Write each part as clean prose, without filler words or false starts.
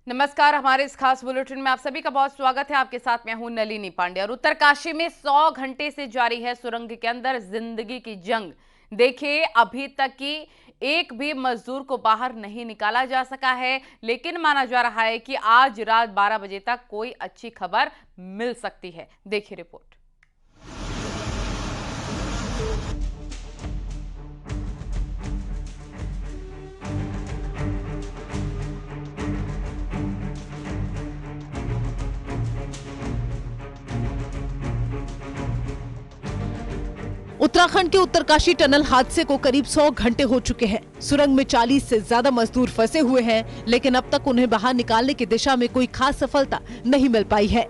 नमस्कार। हमारे इस खास बुलेटिन में आप सभी का बहुत स्वागत है। आपके साथ मैं हूं नलिनी पांडे। और उत्तरकाशी में 100 घंटे से जारी है सुरंग के अंदर जिंदगी की जंग। देखिए, अभी तक की एक भी मजदूर को बाहर नहीं निकाला जा सका है, लेकिन माना जा रहा है कि आज रात 12 बजे तक कोई अच्छी खबर मिल सकती है। देखिए रिपोर्ट। उत्तराखंड के उत्तरकाशी टनल हादसे को करीब 100 घंटे हो चुके हैं। सुरंग में 40 से ज्यादा मजदूर फंसे हुए हैं, लेकिन अब तक उन्हें बाहर निकालने की दिशा में कोई खास सफलता नहीं मिल पाई है।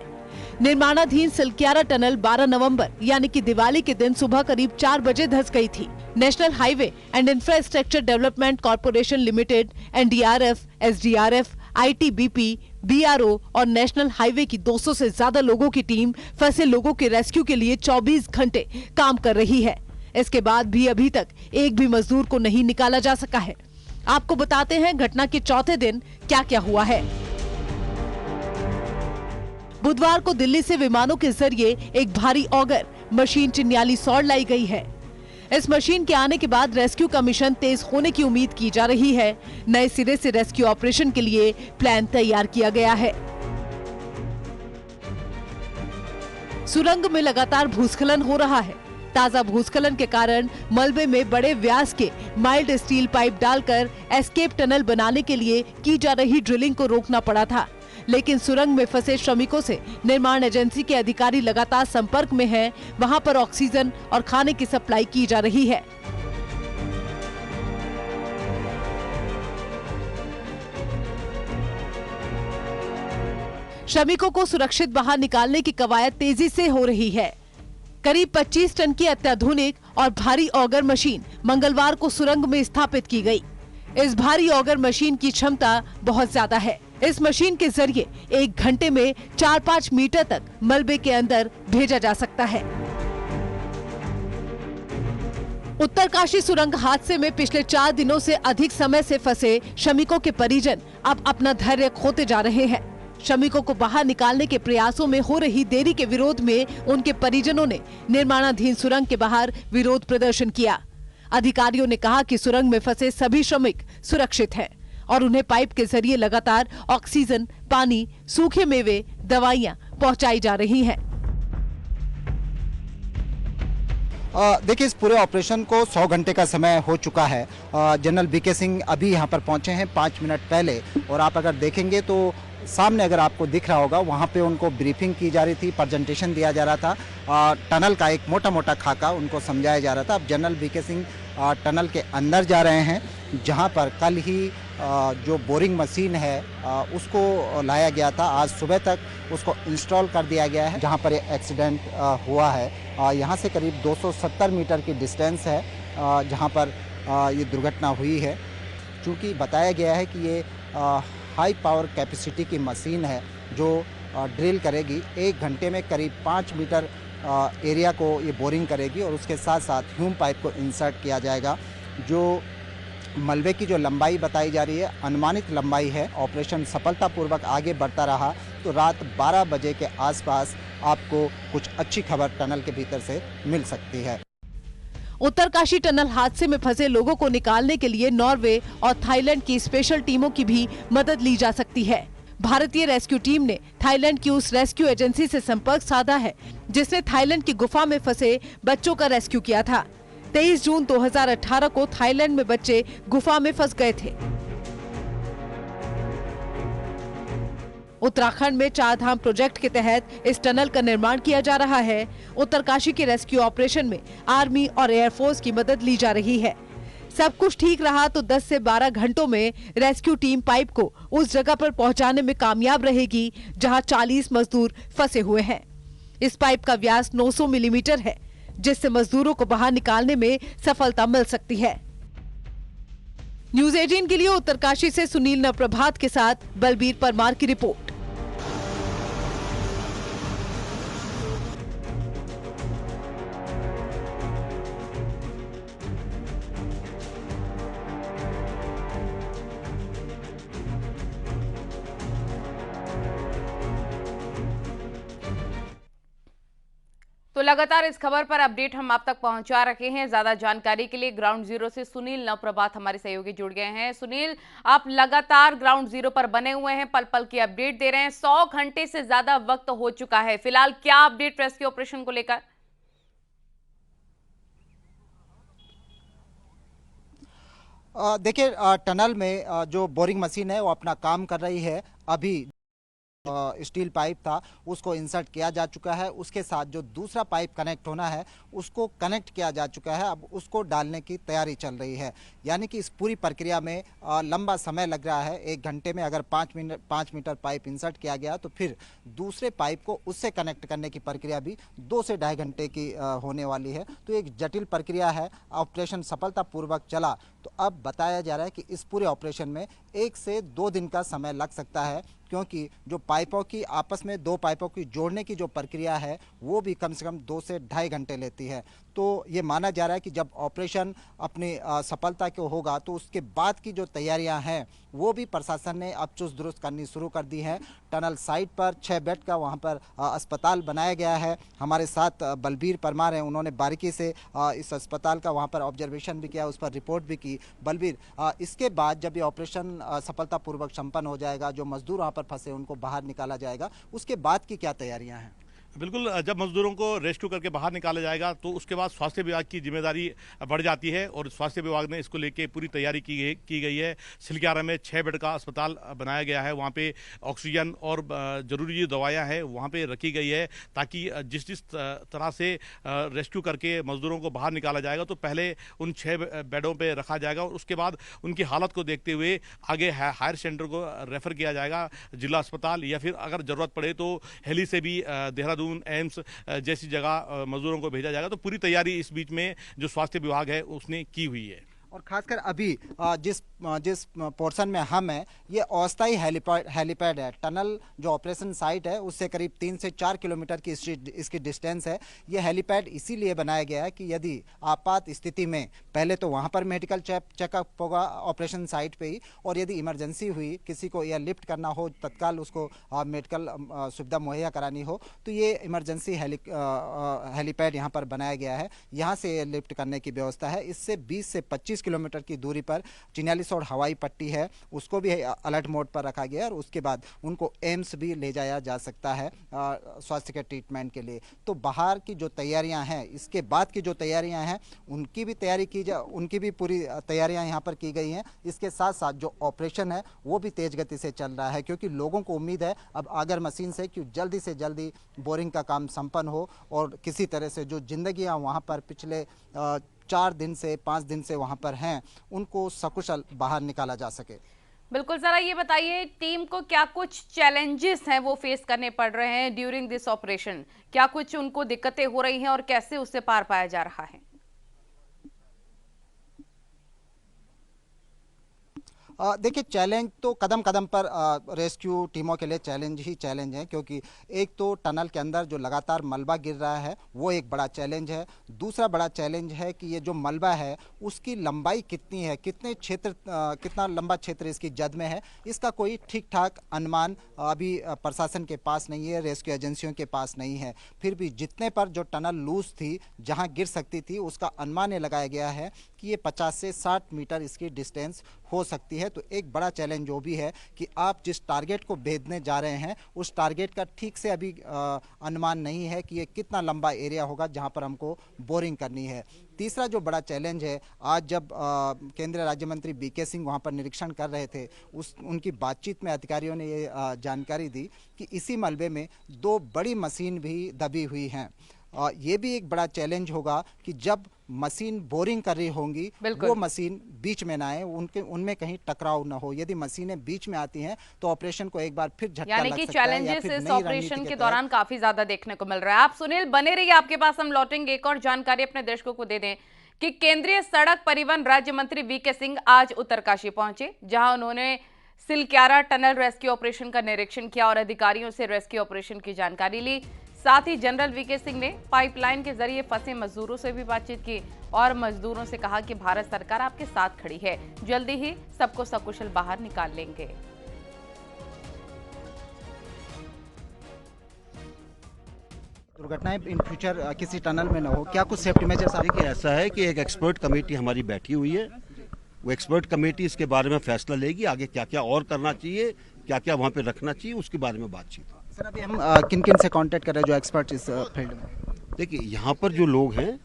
निर्माणाधीन सिलक्यारा टनल 12 नवंबर यानी कि दिवाली के दिन सुबह करीब 4 बजे धंस गई थी। National highway and infrastructure development corporation limited, NDRF, SDRF, ITBP, BRO और नेशनल हाईवे की 200 से ज्यादा लोगों की टीम फंसे लोगों के रेस्क्यू के लिए 24 घंटे काम कर रही है। इसके बाद भी अभी तक एक भी मजदूर को नहीं निकाला जा सका है। आपको बताते हैं घटना के चौथे दिन क्या क्या हुआ है। बुधवार को दिल्ली से विमानों के जरिए एक भारी ऑगर मशीन चिन्याली सौर लाई गई है। इस मशीन के आने के बाद रेस्क्यू का मिशन तेज होने की उम्मीद की जा रही है। नए सिरे से रेस्क्यू ऑपरेशन के लिए प्लान तैयार किया गया है। सुरंग में लगातार भूस्खलन हो रहा है। ताजा भूस्खलन के कारण मलबे में बड़े व्यास के माइल्ड स्टील पाइप डालकर एस्केप टनल बनाने के लिए की जा रही ड्रिलिंग को रोकना पड़ा था। लेकिन सुरंग में फंसे श्रमिकों से निर्माण एजेंसी के अधिकारी लगातार संपर्क में हैं। वहां पर ऑक्सीजन और खाने की सप्लाई की जा रही है। श्रमिकों को सुरक्षित बाहर निकालने की कवायद तेजी से हो रही है। करीब 25 टन की अत्याधुनिक और भारी ऑगर मशीन मंगलवार को सुरंग में स्थापित की गई। इस भारी ऑगर मशीन की क्षमता बहुत ज्यादा है। इस मशीन के जरिए 1 घंटे में 4-5 मीटर तक मलबे के अंदर भेजा जा सकता है। उत्तरकाशी सुरंग हादसे में पिछले 4 दिनों से अधिक समय से फंसे श्रमिकों के परिजन अब अपना धैर्य खोते जा रहे हैं। श्रमिकों को बाहर निकालने के प्रयासों में हो रही देरी के विरोध में उनके परिजनों ने निर्माणाधीन सुरंग के बाहर विरोध प्रदर्शन किया। अधिकारियों ने कहा कि सुरंग में फंसे सभी श्रमिक सुरक्षित हैं और उन्हें पाइप के जरिए लगातार ऑक्सीजन, पानी, सूखे मेवे, दवाइयां पहुंचाई जा रही हैं। देखिए, इस पूरे ऑपरेशन को 100 घंटे का समय हो चुका है। जनरल बीके सिंह अभी यहाँ पर पहुँचे हैं 5 मिनट पहले, और आप अगर देखेंगे तो सामने अगर आपको दिख रहा होगा, वहाँ पे उनको ब्रीफिंग की जा रही थी, प्रेजेंटेशन दिया जा रहा था। टनल का एक मोटा मोटा खाका उनको समझाया जा रहा था। अब जनरल बीके सिंह टनल के अंदर जा रहे हैं, जहाँ पर कल ही जो बोरिंग मशीन है उसको लाया गया था। आज सुबह तक उसको इंस्टॉल कर दिया गया है। जहाँ पर ये एक्सीडेंट हुआ है, यहाँ से करीब 270 मीटर की डिस्टेंस है जहाँ पर ये दुर्घटना हुई है। चूँकि बताया गया है कि ये हाई पावर कैपेसिटी की मशीन है जो ड्रिल करेगी। 1 घंटे में करीब 5 मीटर एरिया को ये बोरिंग करेगी, और उसके साथ साथ ह्यूम पाइप को इंसर्ट किया जाएगा। जो मलबे की जो लंबाई बताई जा रही है, अनुमानित लंबाई है। ऑपरेशन सफलतापूर्वक आगे बढ़ता रहा तो रात 12 बजे के आसपास आपको कुछ अच्छी खबर टनल के भीतर से मिल सकती है। उत्तरकाशी टनल हादसे में फंसे लोगों को निकालने के लिए नॉर्वे और थाईलैंड की स्पेशल टीमों की भी मदद ली जा सकती है। भारतीय रेस्क्यू टीम ने थाईलैंड की उस रेस्क्यू एजेंसी से संपर्क साधा है जिसने थाईलैंड की गुफा में फंसे बच्चों का रेस्क्यू किया था। 23 जून 2018 को थाईलैंड में बच्चे गुफा में फंस गए थे। उत्तराखंड में 4 धाम प्रोजेक्ट के तहत इस टनल का निर्माण किया जा रहा है। उत्तरकाशी के रेस्क्यू ऑपरेशन में आर्मी और एयरफोर्स की मदद ली जा रही है। सब कुछ ठीक रहा तो 10 से 12 घंटों में रेस्क्यू टीम पाइप को उस जगह पर पहुंचाने में कामयाब रहेगी जहां 40 मजदूर फंसे हुए हैं। इस पाइप का व्यास 900 मिलीमीटर है, जिससे मजदूरों को बाहर निकालने में सफलता मिल सकती है। न्यूज़ 18 के लिए उत्तरकाशी से सुनील नवप्रभात के साथ बलबीर परमार की रिपोर्ट। लगातार इस खबर पर अपडेट हम आप तक पहुंचा रखे हैं। ज्यादा जानकारी के लिए ग्राउंड जीरो से सुनील नवप्रभात हमारे सहयोगी जुड़ गए हैं। सुनील, आप लगातार ग्राउंड जीरो पर बने हुए हैं, पल पल की अपडेट दे रहे हैं। 100 घंटे से ज्यादा वक्त हो चुका है, फिलहाल क्या अपडेट रेस्क्यू ऑपरेशन को लेकर? देखिए, टनल में जो बोरिंग मशीन है वो अपना काम कर रही है। अभी स्टील पाइप था उसको इंसर्ट किया जा चुका है, उसके साथ जो दूसरा पाइप कनेक्ट होना है उसको कनेक्ट किया जा चुका है। अब उसको डालने की तैयारी चल रही है, यानी कि इस पूरी प्रक्रिया में लंबा समय लग रहा है। 1 घंटे में अगर 5 मीटर पाइप इंसर्ट किया गया तो फिर दूसरे पाइप को उससे कनेक्ट करने की प्रक्रिया भी 2 से 2.5 घंटे की होने वाली है। तो एक जटिल प्रक्रिया है। ऑपरेशन सफलतापूर्वक चला तो अब बताया जा रहा है कि इस पूरे ऑपरेशन में 1 से 2 दिन का समय लग सकता है, क्योंकि जो पाइपों की आपस में 2 पाइपों की जोड़ने की जो प्रक्रिया है वो भी कम से कम 2 से 2.5 घंटे लेती है। तो ये माना जा रहा है कि जब ऑपरेशन अपनी सफलता को होगा तो उसके बाद की जो तैयारियां हैं वो भी प्रशासन ने अब चुस्त दुरुस्त करनी शुरू कर दी है। टनल साइट पर 6 बेड का वहां पर अस्पताल बनाया गया है। हमारे साथ बलबीर परमार हैं, उन्होंने बारीकी से इस अस्पताल का वहां पर ऑब्जर्वेशन भी किया, उस पर रिपोर्ट भी की। बलबीर, इसके बाद जब ये ऑपरेशन सफलतापूर्वक संपन्न हो जाएगा, जो मजदूर वहां पर फंसे उनको बाहर निकाला जाएगा, उसके बाद की क्या तैयारियां हैं? बिल्कुल, जब मजदूरों को रेस्क्यू करके बाहर निकाला जाएगा तो उसके बाद स्वास्थ्य विभाग की जिम्मेदारी बढ़ जाती है और स्वास्थ्य विभाग ने इसको लेके पूरी तैयारी की गई है। सिलक्यारा में 6 बेड का अस्पताल बनाया गया है, वहाँ पे ऑक्सीजन और जरूरी जो दवाइयाँ हैं वहाँ पे रखी गई है, ताकि जिस तरह से रेस्क्यू करके मजदूरों को बाहर निकाला जाएगा तो पहले उन 6 बेडों पर रखा जाएगा और उसके बाद उनकी हालत को देखते हुए आगे हायर सेंटर को रेफर किया जाएगा, जिला अस्पताल, या फिर अगर ज़रूरत पड़े तो हेली से भी देहरादून, एम्स जैसी जगह मजदूरों को भेजा जाएगा। तो पूरी तैयारी इस बीच में जो स्वास्थ्य विभाग है उसने की हुई है। और खासकर अभी जिस पोर्शन में हम हैं ये अस्थायी हेलीपैड है। टनल जो ऑपरेशन साइट है उससे करीब 3 से 4 किलोमीटर की इसकी डिस्टेंस है। ये हेलीपैड इसीलिए बनाया गया है कि यदि आपात स्थिति में पहले तो वहाँ पर मेडिकल चेकअप होगा ऑपरेशन साइट पे ही, और यदि इमरजेंसी हुई, किसी को एयर लिफ्ट करना हो, तत्काल उसको मेडिकल सुविधा मुहैया करानी हो, तो ये इमरजेंसी हेलीपैड यहाँ पर बनाया गया है। यहाँ से एयर लिफ्ट करने की व्यवस्था है। इससे 20 से 25 किलोमीटर की दूरी पर चिन्यालीसौड़ हवाई पट्टी है, उसको भी अलर्ट मोड पर रखा गया है और उसके बाद उनको एम्स भी ले जाया जा सकता है स्वास्थ्य के ट्रीटमेंट के लिए। तो बाहर की जो तैयारियां हैं, इसके बाद की जो तैयारियां हैं उनकी भी पूरी तैयारियां यहाँ पर की गई हैं। इसके साथ साथ जो ऑपरेशन है वो भी तेज गति से चल रहा है, क्योंकि लोगों को उम्मीद है अब आगर मशीन से कि जल्दी से जल्दी बोरिंग का काम संपन्न हो और किसी तरह से जो जिंदगियां वहाँ पर पिछले 4 दिन से 5 दिन से वहां पर हैं उनको सकुशल बाहर निकाला जा सके। बिल्कुल, जरा ये बताइए टीम को क्या कुछ चैलेंजेस हैं वो फेस करने पड़ रहे हैं ड्यूरिंग दिस ऑपरेशन? क्या कुछ उनको दिक्कतें हो रही हैं और कैसे उससे पार पाया जा रहा है? देखिए, चैलेंज तो कदम कदम पर रेस्क्यू टीमों के लिए चैलेंज ही चैलेंज है, क्योंकि एक तो टनल के अंदर जो लगातार मलबा गिर रहा है वो एक बड़ा चैलेंज है। दूसरा बड़ा चैलेंज है कि ये जो मलबा है उसकी लंबाई कितनी है, कितना लंबा क्षेत्र इसकी जद में है, इसका कोई ठीक ठाक अनुमान अभी प्रशासन के पास नहीं है, रेस्क्यू एजेंसियों के पास नहीं है। फिर भी जितने पर जो टनल लूज थी, जहाँ गिर सकती थी, उसका अनुमान ये लगाया गया है कि ये 50 से 60 मीटर इसकी डिस्टेंस हो सकती है। तो एक बड़ा चैलेंज जो भी है कि आप जिस टारगेट को भेदने जा रहे हैं उस टारगेट का ठीक से अभी अनुमान नहीं है कि ये कितना लंबा एरिया होगा जहां पर हमको बोरिंग करनी है। तीसरा जो बड़ा चैलेंज है, आज जब केंद्रीय राज्य मंत्री बीके सिंह वहां पर निरीक्षण कर रहे थे, उनकी बातचीत में अधिकारियों ने ये जानकारी दी कि इसी मलबे में 2 बड़ी मशीन भी दबी हुई हैं। ये भी एक बड़ा चैलेंज होगा कि जब मशीन बोरिंग कर रही होंगी वो मशीन बीच में ना आए, उनमें कहीं टकराव ना हो। यदि मशीनें बीच में आती हैं तो ऑपरेशन को एक बार फिर झटका लग सकता है। यानी कि चैलेंजेस इस ऑपरेशन के दौरान काफी ज्यादा देखने को मिल रहा है। आप सुनील बने रहिए, आपके पास हम लौटेंगे। एक और जानकारी अपने दर्शकों को दे दें कि केंद्रीय सड़क परिवहन राज्य मंत्री वीके सिंह आज उत्तरकाशी पहुंचे, जहां उन्होंने सिलक्यारा टनल रेस्क्यू ऑपरेशन का निरीक्षण किया और अधिकारियों से रेस्क्यू ऑपरेशन की जानकारी ली। साथ ही जनरल वीके सिंह ने पाइपलाइन के जरिए फंसे मजदूरों से भी बातचीत की और मजदूरों से कहा कि भारत सरकार आपके साथ खड़ी है, जल्दी ही सबको सकुशल बाहर निकाल लेंगे। दुर्घटनाएं इन फ्यूचर किसी टनल में न हो, क्या कुछ सेफ्टी मेजर्स? देखिए, ऐसा है कि एक एक्सपर्ट कमेटी हमारी बैठी हुई है। वो एक्सपर्ट कमेटी इसके बारे में फैसला लेगी, आगे क्या क्या और करना चाहिए, क्या क्या वहाँ पे रखना चाहिए, उसके बारे में बातचीत। सर, अभी हम किन किन से कांटेक्ट कर रहे हैं जो एक्सपर्ट इस फील्ड में? देखिए, यहाँ पर जो लोग हैं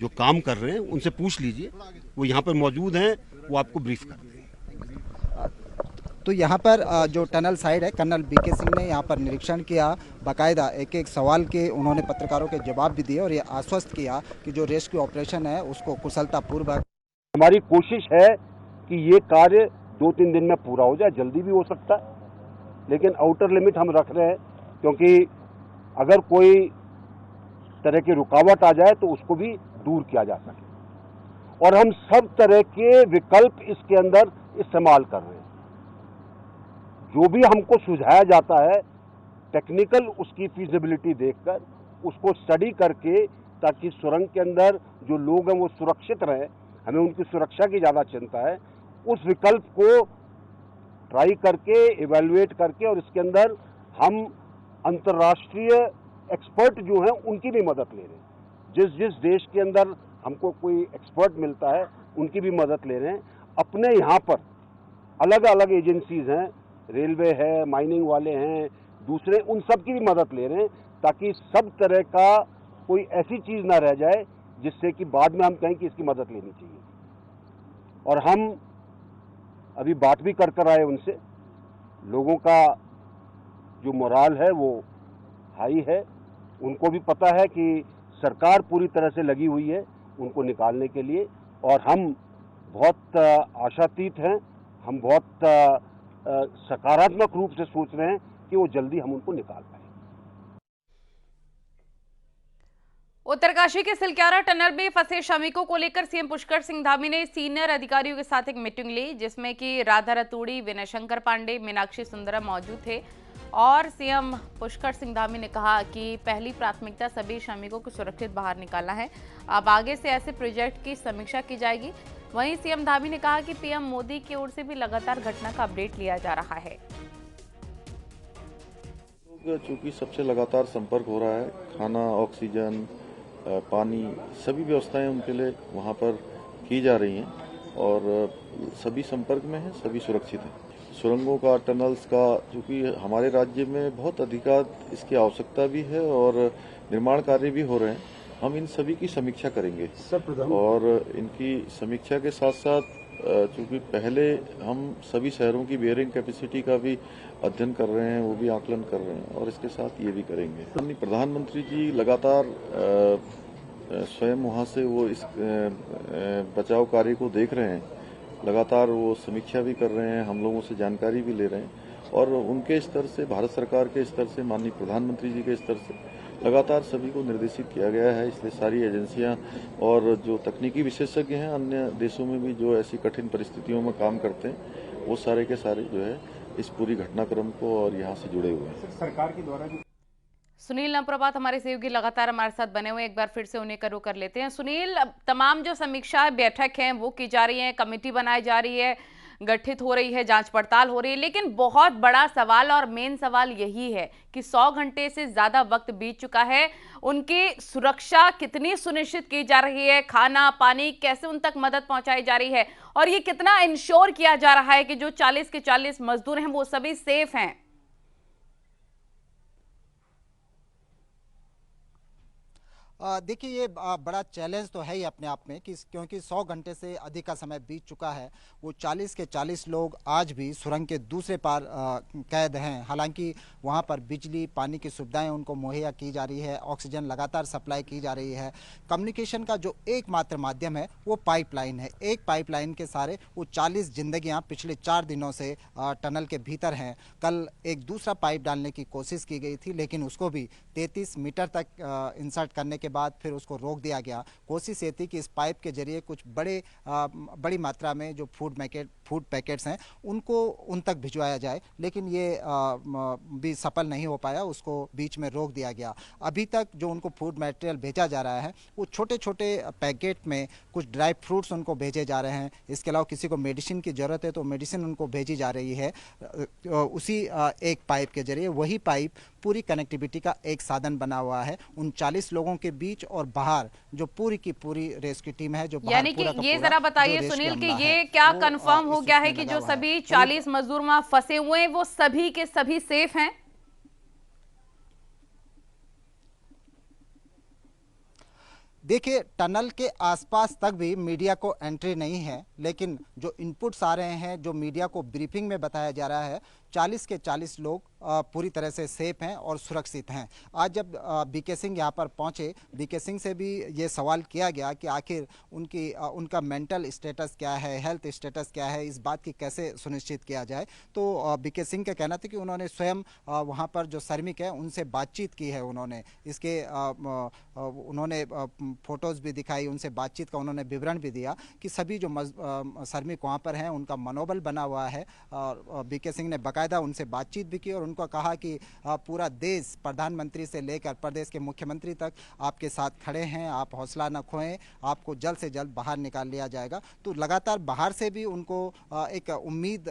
जो काम कर रहे हैं उनसे पूछ लीजिए, वो यहाँ पर मौजूद हैं, वो आपको ब्रीफ कर देंगे। तो यहाँ पर जो टनल साइड है, कर्नल बीके सिंह ने यहाँ पर निरीक्षण किया, बाकायदा एक एक सवाल के उन्होंने पत्रकारों के जवाब भी दिए और ये आश्वस्त किया कि जो रेस्क्यू ऑपरेशन है उसको कुशलतापूर्वक। हमारी कोशिश है कि ये कार्य 2-3 दिन में पूरा हो जाए, जल्दी भी हो सकता है, लेकिन आउटर लिमिट हम रख रहे हैं, क्योंकि अगर कोई तरह की रुकावट आ जाए तो उसको भी दूर किया जा सके। और हम सब तरह के विकल्प इसके अंदर इस्तेमाल कर रहे हैं। जो भी हमको सुझाया जाता है टेक्निकल, उसकी फीजिबिलिटी देखकर, उसको स्टडी करके, ताकि सुरंग के अंदर जो लोग हैं वो सुरक्षित रहें, हमें उनकी सुरक्षा की ज़्यादा चिंता है, उस विकल्प को ट्राई करके, इवैल्यूएट करके, और इसके अंदर हम अंतर्राष्ट्रीय एक्सपर्ट जो हैं उनकी भी मदद ले रहे हैं। जिस जिस देश के अंदर हमको कोई एक्सपर्ट मिलता है उनकी भी मदद ले रहे हैं। अपने यहाँ पर अलग अलग एजेंसीज हैं, रेलवे है, माइनिंग वाले हैं, दूसरे, उन सब की भी मदद ले रहे हैं, ताकि सब तरह का कोई ऐसी चीज़ ना रह जाए जिससे कि बाद में हम कहें कि इसकी मदद लेनी चाहिए। और हम अभी बात भी कर आए उनसे, लोगों का जो मोराल है वो हाई है, उनको भी पता है कि सरकार पूरी तरह से लगी हुई है उनको निकालने के लिए, और हम बहुत आशातीत हैं, हम बहुत सकारात्मक रूप से सोच रहे हैं कि वो जल्दी हम उनको निकाल पाए। उत्तरकाशी के सिलक्यारा टनल में फंसे श्रमिकों को लेकर सीएम पुष्कर सिंह धामी ने सीनियर अधिकारियों के साथ एक मीटिंग ली, जिसमें कि राधा रतूड़ी, विनय शंकर पांडे, मीनाक्षी सुंदरम मौजूद थे। और सीएम पुष्कर सिंह धामी ने कहा कि पहली प्राथमिकता सभी श्रमिकों को सुरक्षित बाहर निकालना है। अब आगे से ऐसे प्रोजेक्ट की समीक्षा की जाएगी। वहीं सीएम धामी ने कहा कि पीएम मोदी की ओर से भी लगातार घटना का अपडेट लिया जा रहा है। चूंकि सबसे लगातार संपर्क हो रहा है, खाना, ऑक्सीजन, पानी, सभी व्यवस्थाएं उनके लिए वहां पर की जा रही हैं और सभी संपर्क में हैं, सभी सुरक्षित हैं। सुरंगों का, टनल्स का, चूंकि हमारे राज्य में बहुत अधिकाधिक इसकी आवश्यकता भी है और निर्माण कार्य भी हो रहे हैं, हम इन सभी की समीक्षा करेंगे। और इनकी समीक्षा के साथ साथ चूंकि पहले हम सभी शहरों की बेयरिंग कैपेसिटी का भी अध्ययन कर रहे हैं, वो भी आकलन कर रहे हैं और इसके साथ ये भी करेंगे। माननीय प्रधानमंत्री जी लगातार स्वयं वहाँ से वो इस बचाव कार्य को देख रहे हैं, लगातार वो समीक्षा भी कर रहे हैं, हम लोगों से जानकारी भी ले रहे हैं और उनके स्तर से, भारत सरकार के स्तर से, माननीय प्रधानमंत्री जी के स्तर से लगातार सभी को निर्देशित किया गया है। इसलिए सारी एजेंसियां और जो तकनीकी विशेषज्ञ हैं अन्य देशों में भी जो ऐसी कठिन परिस्थितियों में काम करते हैं, वो सारे के सारे जो है इस पूरी घटनाक्रम को और यहाँ से जुड़े हुए हैं। सरकार के द्वारा सुनील नप्रभात हमारे सहयोगी लगातार हमारे साथ बने हुए, एक बार फिर से उन्हें का रुख कर लेते हैं। सुनील, तमाम जो समीक्षा बैठक है वो की जा रही है, कमेटी बनाई जा रही है, गठित हो रही है, जांच पड़ताल हो रही है, लेकिन बहुत बड़ा सवाल और मेन सवाल यही है कि 100 घंटे से ज्यादा वक्त बीत चुका है, उनकी सुरक्षा कितनी सुनिश्चित की जा रही है, खाना पानी कैसे उन तक मदद पहुंचाई जा रही है और ये कितना इंश्योर किया जा रहा है कि जो 40 के 40 मजदूर हैं वो सभी सेफ हैं। देखिए, ये बड़ा चैलेंज तो है ही अपने आप में कि क्योंकि 100 घंटे से अधिक का समय बीत चुका है। वो 40 के 40 लोग आज भी सुरंग के दूसरे पार कैद हैं। हालांकि वहाँ पर बिजली पानी की सुविधाएं उनको मुहैया की जा रही है, ऑक्सीजन लगातार सप्लाई की जा रही है। कम्युनिकेशन का जो एकमात्र माध्यम है वो पाइपलाइन है। एक पाइपलाइन के सारे वो 40 जिंदगियाँ पिछले 4 दिनों से टनल के भीतर हैं। कल एक दूसरा पाइप डालने की कोशिश की गई थी, लेकिन उसको भी 33 मीटर तक इंसर्ट करने के बाद फिर उसको रोक दिया गया। कोशिश ये थी कि इस पाइप के जरिए कुछ बड़ी मात्रा में जो फूड पैकेट्स हैं उनको उन तक भिजवाया जाए, लेकिन ये भी सफल नहीं हो पाया, उसको बीच में रोक दिया गया। अभी तक जो उनको फूड मटेरियल भेजा जा रहा है वो छोटे छोटे पैकेट में कुछ ड्राई फ्रूट्स उनको भेजे जा रहे हैं। इसके अलावा किसी को मेडिसिन की ज़रूरत है तो मेडिसिन उनको भेजी जा रही है उसी एक पाइप के जरिए। वही पाइप पूरी कनेक्टिविटी का एक साधन बना हुआ है 39 लोगों के बीच और बाहर जो पूरी की पूरी रेस्क्यू टीम है जो बाहर यानी कि ये जरा बताइए सुनील कि ये क्या कंफर्म हो गया है कि जो सभी 40 मजदूर वहां फंसे हुए हैं वो सभी के सभी सेफ हैं? देखिए, टनल के आसपास तक भी मीडिया को एंट्री नहीं है, लेकिन जो इनपुट्स आ रहे हैं, जो मीडिया को ब्रीफिंग में बताया जा रहा है, 40 के 40 लोग पूरी तरह से सेफ हैं और सुरक्षित हैं। आज जब बीके सिंह यहाँ पर पहुँचे, बीके सिंह से भी ये सवाल किया गया कि आखिर उनका मेंटल स्टेटस क्या है, हेल्थ स्टेटस क्या है, इस बात की कैसे सुनिश्चित किया जाए। तो बीके सिंह का कहना था कि उन्होंने स्वयं वहाँ पर जो श्रमिक हैं उनसे बातचीत की है। उन्होंने उन्होंने फोटोज़ भी दिखाई, उनसे बातचीत का उन्होंने विवरण भी दिया कि सभी जो श्रमिक वहाँ पर हैं उनका मनोबल बना हुआ है। और बीके सिंह ने बाकायदा उनसे बातचीत भी की और उनको कहा कि पूरा देश, प्रधानमंत्री से लेकर प्रदेश के मुख्यमंत्री तक आपके साथ खड़े हैं, आप हौसला न खोएं, आपको जल्द से जल्द बाहर निकाल लिया जाएगा। तो लगातार बाहर से भी उनको एक उम्मीद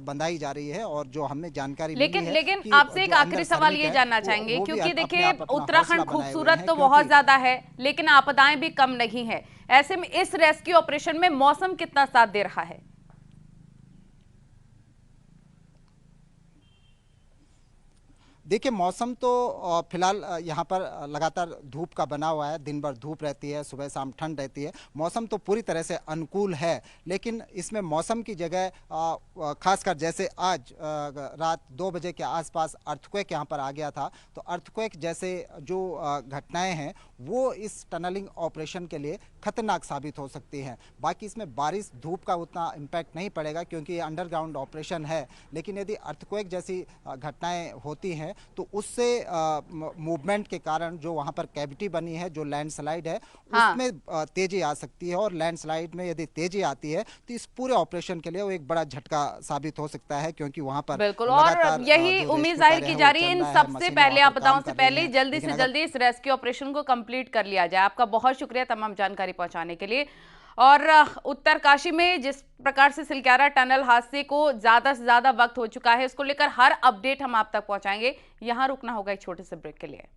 बंधाई जा रही है। और जो हमें जानकारी लेकिन आपसे एक आखिरी सवाल ये जानना चाहेंगे, क्योंकि देखिए उत्तराखंड खूबसूरत तो बहुत ज्यादा है लेकिन आपदाएं भी कम नहीं है। ऐसे में इस रेस्क्यू ऑपरेशन में मौसम कितना साथ दे रहा है? देखिए, मौसम तो फिलहाल यहाँ पर लगातार धूप का बना हुआ है। दिन भर धूप रहती है, सुबह शाम ठंड रहती है। मौसम तो पूरी तरह से अनुकूल है, लेकिन इसमें मौसम की जगह खासकर जैसे आज रात 2 बजे के आसपास अर्थक्वेक यहाँ पर आ गया था, तो अर्थक्वेक जैसे जो घटनाएं हैं वो इस टनलिंग ऑपरेशन के लिए खतरनाक साबित हो सकती हैं। बाकी इसमें बारिश, धूप का उतना इम्पैक्ट नहीं पड़ेगा क्योंकि ये अंडरग्राउंड ऑपरेशन है, लेकिन यदि अर्थक्वेक जैसी घटनाएं होती हैं तो उससे मूवमेंट के कारण जो वहाँ पर कैविटी बनी है, जो लैंडस्लाइड है, उसमें तेजी आ सकती है। और लैंडस्लाइड में यदि तेजी आती है तो इस पूरे ऑपरेशन के लिए वो एक बड़ा झटका साबित हो सकता है, क्योंकि वहाँ पर बिल्कुल, और यही उम्मीद जाहिर की जा रही है इन सबसे पहले, आपदाओं से पहले जल्दी से जल्दी इस रेस्क्यू ऑपरेशन को कंप्लीट कर लिया जाए। आपका बहुत शुक्रिया तमाम जानकारी पहुंचाने के लिए। और उत्तरकाशी में जिस प्रकार से सिलक्यारा टनल हादसे को ज्यादा से ज्यादा वक्त हो चुका है, इसको लेकर हर अपडेट हम आप तक पहुंचाएंगे। यहां रुकना होगा एक छोटे से ब्रेक के लिए।